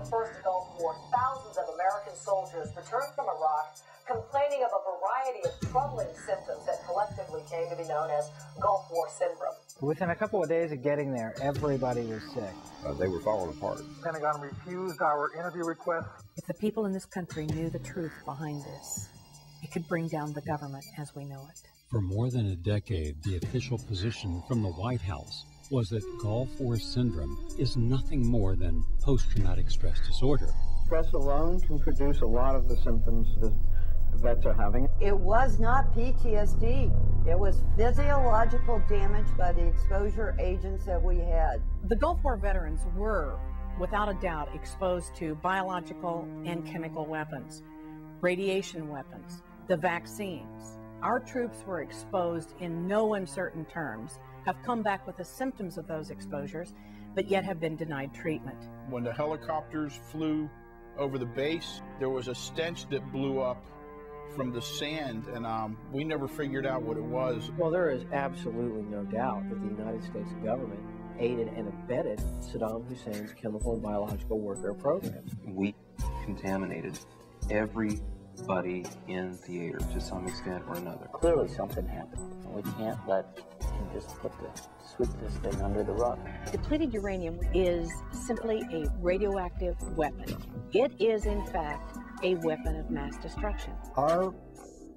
the First Gulf War, thousands of American soldiers returned from Iraq complaining of a variety of troubling symptoms that collectively came to be known as Gulf War syndrome. Within a couple of days of getting there, everybody was sick. They were falling apart. The Pentagon refused our interview request. If the people in this country knew the truth behind this, it could bring down the government as we know it. For more than a decade, the official position from the White House was that Gulf War syndrome is nothing more than post-traumatic stress disorder. Stress alone can produce a lot of the symptoms that vets are having. It was not PTSD. It was physiological damage by the exposure agents that we had. The Gulf War veterans were, without a doubt, exposed to biological and chemical weapons, radiation weapons, the vaccines. Our troops were exposed in no uncertain terms, have come back with the symptoms of those exposures, but yet have been denied treatment. When the helicopters flew over the base, there was a stench that blew up from the sand, and we never figured out what it was. Well, there is absolutely no doubt that the United States government aided and abetted Saddam Hussein's chemical and biological warfare program. We contaminated everybody in theater to some extent or another. Clearly something happened, and we can't let him just sweep this thing under the rug. Depleted uranium is simply a radioactive weapon. It is, in fact, a weapon of mass destruction. Our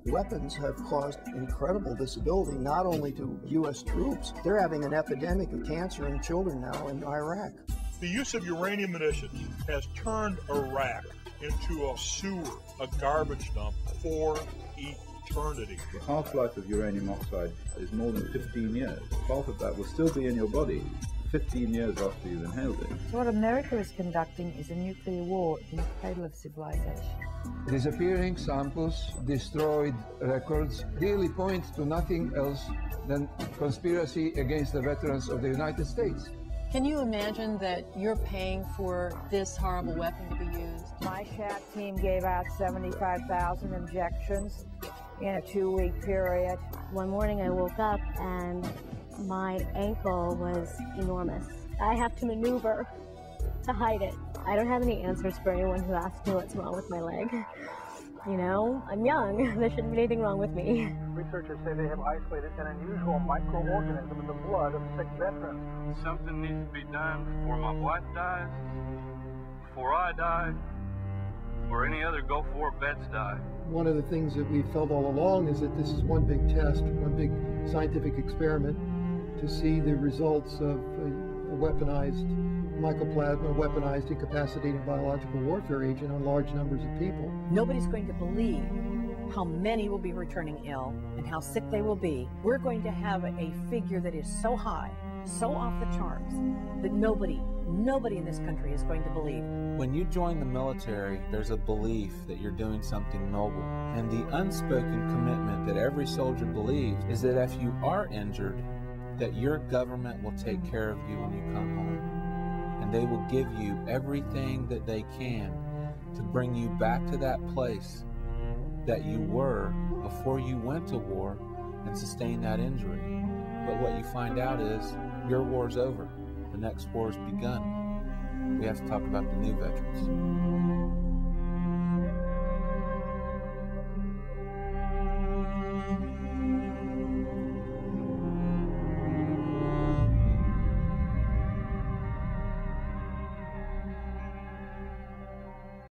weapons have caused incredible disability, not only to U.S. troops. They're having an epidemic of cancer in children now in Iraq. The use of uranium munitions has turned Iraq into a sewer, a garbage dump for eternity. The half-life of uranium oxide is more than 15 years. Half of that will still be in your body 15 years after you've inhaled it. So what America is conducting is a nuclear war in the cradle of civilization. Disappearing samples, destroyed records, really point to nothing else than conspiracy against the veterans of the United States. Can you imagine that you're paying for this horrible weapon to be used? My SHAC team gave out 75,000 injections in a 2-week period. One morning I woke up and my ankle was enormous. I have to maneuver to hide it. I don't have any answers for anyone who asks me what's wrong with my leg. You know, I'm young. There shouldn't be anything wrong with me. Researchers say they have isolated an unusual microorganism in the blood of sick veterans. Something needs to be done before my wife dies, before I die, or any other Gulf War vets die. One of the things that we felt all along is that this is one big test, one big scientific experiment to see the results of a weaponized mycoplasma, a weaponized incapacitating biological warfare agent on large numbers of people. Nobody's going to believe how many will be returning ill and how sick they will be. We're going to have a figure that is so high, so off the charts, that nobody in this country is going to believe. When you join the military, there's a belief that you're doing something noble. And the unspoken commitment that every soldier believes is that if you are injured, that your government will take care of you when you come home. And they will give you everything that they can to bring you back to that place that you were before you went to war and sustained that injury. But what you find out is your war's over. The next war's begun. We have to talk about the new veterans.